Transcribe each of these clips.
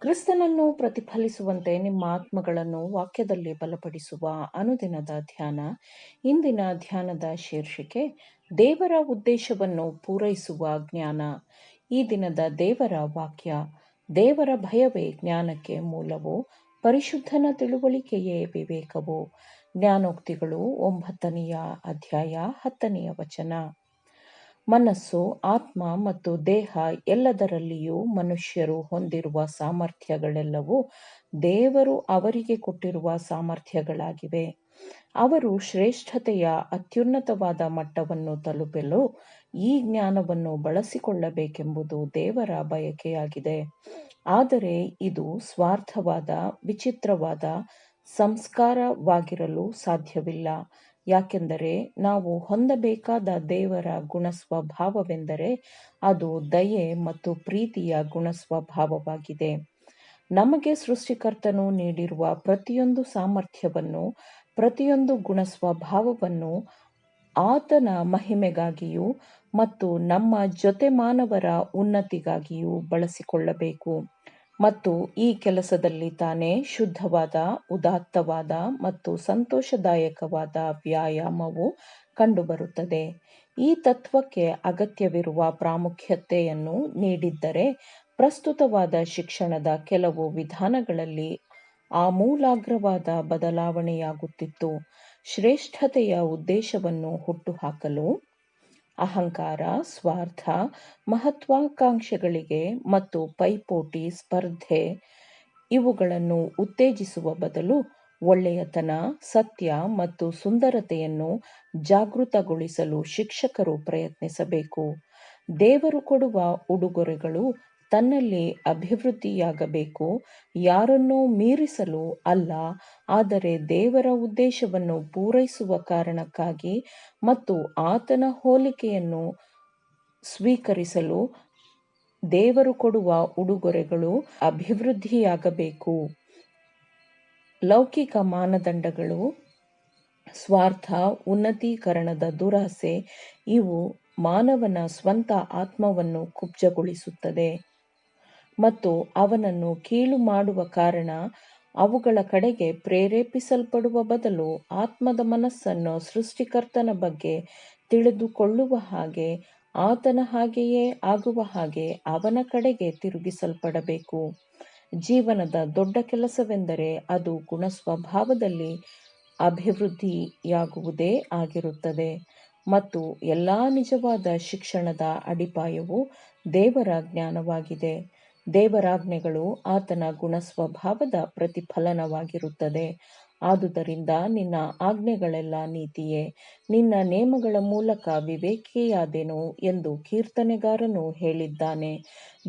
ಕ್ರಿಸ್ತನನ್ನು ಪ್ರತಿಫಲಿಸುವಂತೆ ನಿಮ್ಮ ಆತ್ಮಗಳನ್ನು ವಾಕ್ಯದಲ್ಲಿ ಬಲಪಡಿಸುವ ಅನುದಿನದ ಧ್ಯಾನ. ಇಂದಿನ ಧ್ಯಾನದ ಶೀರ್ಷಿಕೆ ದೇವರ ಉದ್ದೇಶವನ್ನು ಪೂರೈಸುವ ಜ್ಞಾನ. ಈ ದಿನದ ದೇವರ ವಾಕ್ಯ: ದೇವರ ಭಯವೇ ಜ್ಞಾನಕ್ಕೆ ಮೂಲವು, ಪರಿಶುದ್ಧನ ತಿಳುವಳಿಕೆಯೇ ವಿವೇಕವು. ಜ್ಞಾನೋಕ್ತಿಗಳು 9ನೆಯ ಅಧ್ಯಾಯ 10ನೆಯ ವಚನ. ಮನಸ್ಸು, ಆತ್ಮ ಮತ್ತು ದೇಹ ಎಲ್ಲದರಲ್ಲಿಯೂ ಮನುಷ್ಯರು ಹೊಂದಿರುವ ಸಾಮರ್ಥ್ಯಗಳೆಲ್ಲವೂ ದೇವರು ಅವರಿಗೆ ಕೊಟ್ಟಿರುವ ಸಾಮರ್ಥ್ಯಗಳಾಗಿವೆ. ಅವರು ಶ್ರೇಷ್ಠತೆಯ ಅತ್ಯುನ್ನತವಾದ ಮಟ್ಟವನ್ನು ತಲುಪಲು ಈ ಜ್ಞಾನವನ್ನು ಬಳಸಿಕೊಳ್ಳಬೇಕೆಂಬುದು ದೇವರ ಬಯಕೆಯಾಗಿದೆ. ಆದರೆ ಇದು ಸ್ವಾರ್ಥವಾದ, ವಿಚಿತ್ರವಾದ ಸಂಸ್ಕಾರವಾಗಿರಲು ಸಾಧ್ಯವಿಲ್ಲ. ಯಾಕೆಂದರೆ ನಾವು ಹೊಂದಬೇಕಾದ ದೇವರ ಗುಣಸ್ವಭಾವವೆಂದರೆ ಅದು ದಯೆ ಮತ್ತು ಪ್ರೀತಿಯ ಗುಣಸ್ವಭಾವವಾಗಿದೆ. ನಮಗೆ ಸೃಷ್ಟಿಕರ್ತನು ನೀಡಿರುವ ಪ್ರತಿಯೊಂದು ಸಾಮರ್ಥ್ಯವನ್ನು, ಪ್ರತಿಯೊಂದು ಗುಣಸ್ವಭಾವವನ್ನು ಆತನ ಮಹಿಮೆಗಾಗಿಯೂ ಮತ್ತು ನಮ್ಮ ಜೊತೆ ಮಾನವರ ಉನ್ನತಿಗಾಗಿಯೂ ಬಳಸಿಕೊಳ್ಳಬೇಕು. ಮತ್ತು ಈ ಕೆಲಸದಲ್ಲಿ ತಾನೇ ಶುದ್ಧವಾದ, ಉದಾತ್ತವಾದ ಮತ್ತು ಸಂತೋಷದಾಯಕವಾದ ವ್ಯಾಯಾಮವು ಕಂಡುಬರುತ್ತದೆ. ಈ ತತ್ವಕ್ಕೆ ಅಗತ್ಯವಿರುವ ಪ್ರಾಮುಖ್ಯತೆಯನ್ನು ನೀಡಿದ್ದರೆ ಪ್ರಸ್ತುತವಾದ ಶಿಕ್ಷಣದ ಕೆಲವು ವಿಧಾನಗಳಲ್ಲಿ ಆಮೂಲಾಗ್ರವಾದ ಬದಲಾವಣೆಯಾಗುತ್ತಿತ್ತು. ಶ್ರೇಷ್ಠತೆಯ ಉದ್ದೇಶವನ್ನು ಹುಟ್ಟುಹಾಕಲು ಅಹಂಕಾರ, ಸ್ವಾರ್ಥ, ಮಹತ್ವಾಕಾಂಕ್ಷೆಗಳಿಗೆ ಮತ್ತು ಪೈಪೋಟಿ, ಸ್ಪರ್ಧೆ ಇವುಗಳನ್ನು ಉತ್ತೇಜಿಸುವ ಬದಲು ಒಳ್ಳೆಯತನ, ಸತ್ಯ ಮತ್ತು ಸುಂದರತೆಯನ್ನು ಜಾಗೃತಗೊಳಿಸಲು ಶಿಕ್ಷಕರು ಪ್ರಯತ್ನಿಸಬೇಕು. ದೇವರು ಕೊಡುವ ಉಡುಗೊರೆಗಳು ತನ್ನಲ್ಲಿ ಅಭಿವೃದ್ಧಿಯಾಗಬೇಕು, ಯಾರನ್ನೋ ಮೀರಿಸಲು ಅಲ್ಲ, ಆದರೆ ದೇವರ ಉದ್ದೇಶವನ್ನು ಪೂರೈಸುವ ಕಾರಣಕ್ಕಾಗಿ ಮತ್ತು ಆತನ ಹೋಲಿಕೆಯನ್ನು ಸ್ವೀಕರಿಸಲು. ದೇವರು ಕೊಡುವ ಉಡುಗೊರೆಗಳು ಅಭಿವೃದ್ಧಿಯಾಗಬೇಕು. ಲೌಕಿಕ ಮಾನದಂಡಗಳು, ಸ್ವಾರ್ಥ, ಉನ್ನತೀಕರಣದ ದುರಾಸೆ ಇವು ಮಾನವನ ಸ್ವಂತ ಆತ್ಮವನ್ನು ಕುಬ್ಜಗೊಳಿಸುತ್ತದೆ ಮತ್ತು ಅವನನ್ನು ಕೀಳು ಮಾಡುವ ಕಾರಣ ಅವುಗಳ ಕಡೆಗೆ ಪ್ರೇರೇಪಿಸಲ್ಪಡುವ ಬದಲು ಆತ್ಮದ ಮನಸ್ಸನ್ನು ಸೃಷ್ಟಿಕರ್ತನ ಬಗ್ಗೆ ತಿಳಿದುಕೊಳ್ಳುವ ಹಾಗೆ, ಆತನ ಹಾಗೆಯೇ ಆಗುವ ಹಾಗೆ ಅವನ ಕಡೆಗೆ ತಿರುಗಿಸಲ್ಪಡಬೇಕು. ಜೀವನದ ದೊಡ್ಡ ಕೆಲಸವೆಂದರೆ ಅದು ಗುಣಸ್ವಭಾವದಲ್ಲಿ ಅಭಿವೃದ್ಧಿಯಾಗುವುದೇ ಆಗಿರುತ್ತದೆ. ಮತ್ತು ಎಲ್ಲಾ ನಿಜವಾದ ಶಿಕ್ಷಣದ ಅಡಿಪಾಯವು ದೇವರ ಜ್ಞಾನವಾಗಿದೆ. ದೇವರಾಜ್ಞೆಗಳು ಆತನ ಗುಣಸ್ವಭಾವದ ಪ್ರತಿಫಲನವಾಗಿರುತ್ತದೆ. ಆದುದರಿಂದ ನಿನ್ನ ಆಜ್ಞೆಗಳೆಲ್ಲ ನೀತಿಯೇ, ನಿನ್ನ ನೇಮಗಳ ಮೂಲಕ ವಿವೇಕಿಯಾದೆನು ಎಂದು ಕೀರ್ತನೆಗಾರನು ಹೇಳಿದ್ದಾನೆ.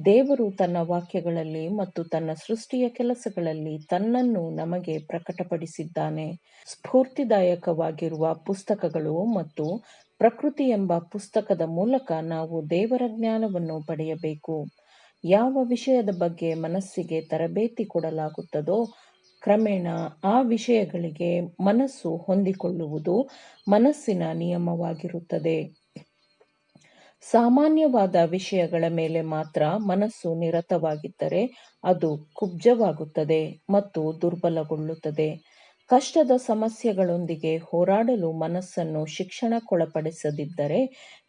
ದೇವರು ತನ್ನ ವಾಕ್ಯಗಳಲ್ಲಿ ಮತ್ತು ತನ್ನ ಸೃಷ್ಟಿಯ ಕೆಲಸಗಳಲ್ಲಿ ತನ್ನನ್ನು ನಮಗೆ ಪ್ರಕಟಪಡಿಸಿದ್ದಾನೆ. ಸ್ಫೂರ್ತಿದಾಯಕವಾಗಿರುವ ಪುಸ್ತಕಗಳು ಮತ್ತು ಪ್ರಕೃತಿ ಎಂಬ ಪುಸ್ತಕದ ಮೂಲಕ ನಾವು ದೇವರ ಜ್ಞಾನವನ್ನು ಪಡೆಯಬೇಕು. ಯಾವ ವಿಷಯದ ಬಗ್ಗೆ ಮನಸ್ಸಿಗೆ ತರಬೇತಿ ಕೊಡಲಾಗುತ್ತದೋ ಕ್ರಮೇಣ ಆ ವಿಷಯಗಳಿಗೆ ಮನಸ್ಸು ಹೊಂದಿಕೊಳ್ಳುವುದು ಮನಸ್ಸಿನ ನಿಯಮವಾಗಿರುತ್ತದೆ. ಸಾಮಾನ್ಯವಾದ ವಿಷಯಗಳ ಮೇಲೆ ಮಾತ್ರ ಮನಸ್ಸು ನಿರತವಾಗಿದ್ದರೆ ಅದು ಕುಬ್ಜವಾಗುತ್ತದೆ ಮತ್ತು ದುರ್ಬಲಗೊಳ್ಳುತ್ತದೆ. ಕಷ್ಟದ ಸಮಸ್ಯೆಗಳೊಂದಿಗೆ ಹೋರಾಡಲು ಮನಸ್ಸನ್ನು ಶಿಕ್ಷಣಕ್ಕೊಳಪಡಿಸದಿದ್ದರೆ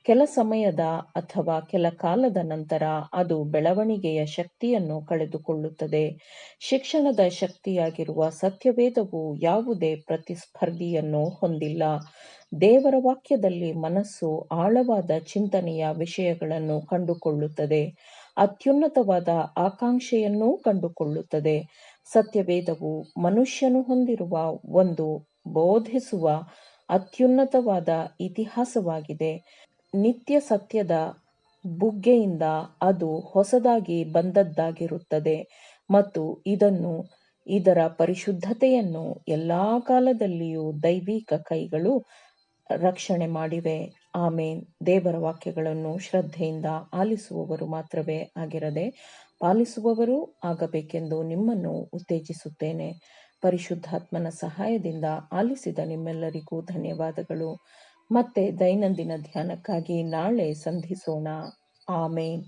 ಕೆಲ ಸಮಯದ ಅಥವಾ ಕೆಲ ಕಾಲದ ನಂತರ ಅದು ಬೆಳವಣಿಗೆಯ ಶಕ್ತಿಯನ್ನು ಕಳೆದುಕೊಳ್ಳುತ್ತದೆ. ಶಿಕ್ಷಣದ ಶಕ್ತಿಯಾಗಿರುವ ಸತ್ಯವೇದವು ಯಾವುದೇ ಪ್ರತಿಸ್ಪರ್ಧಿಯನ್ನು ಹೊಂದಿಲ್ಲ. ದೇವರ ವಾಕ್ಯದಲ್ಲಿ ಮನಸ್ಸು ಆಳವಾದ ಚಿಂತನೆಯ ವಿಷಯಗಳನ್ನು ಕಂಡುಕೊಳ್ಳುತ್ತದೆ, ಅತ್ಯುನ್ನತವಾದ ಆಕಾಂಕ್ಷೆಯನ್ನೂ ಕಂಡುಕೊಳ್ಳುತ್ತದೆ. ಸತ್ಯವೇದವು ಮನುಷ್ಯನು ಹೊಂದಿರುವ ಒಂದು ಬೋಧಿಸುವ ಅತ್ಯುನ್ನತವಾದ ಇತಿಹಾಸವಾಗಿದೆ. ನಿತ್ಯ ಸತ್ಯದ ಬುಗ್ಗೆಯಿಂದ ಅದು ಹೊಸದಾಗಿ ಬಂದದ್ದಾಗಿರುತ್ತದೆ ಮತ್ತು ಇದರ ಪರಿಶುದ್ಧತೆಯನ್ನು ಎಲ್ಲಾ ಕಾಲದಲ್ಲಿಯೂ ದೈವಿಕ ಕೈಗಳು ರಕ್ಷಣೆ ಮಾಡಿವೆ. ಆಮೇನ್. ದೇವರ ವಾಕ್ಯಗಳನ್ನು ಶ್ರದ್ಧೆಯಿಂದ ಆಲಿಸುವವರು ಮಾತ್ರವೇ ಆಗಿರದೆ ಪಾಲಿಸುವವರೂ ಆಗಬೇಕೆಂದು ನಿಮ್ಮನ್ನು ಉತ್ತೇಜಿಸುತ್ತೇನೆ. ಪರಿಶುದ್ಧಾತ್ಮನ ಸಹಾಯದಿಂದ ಆಲಿಸಿದ ನಿಮ್ಮೆಲ್ಲರಿಗೂ ಧನ್ಯವಾದಗಳು. ಮತ್ತೆ ದೈನಂದಿನ ಧ್ಯಾನಕ್ಕಾಗಿ ನಾಳೆ ಸಂಧಿಸೋಣ. ಆಮೇನ್.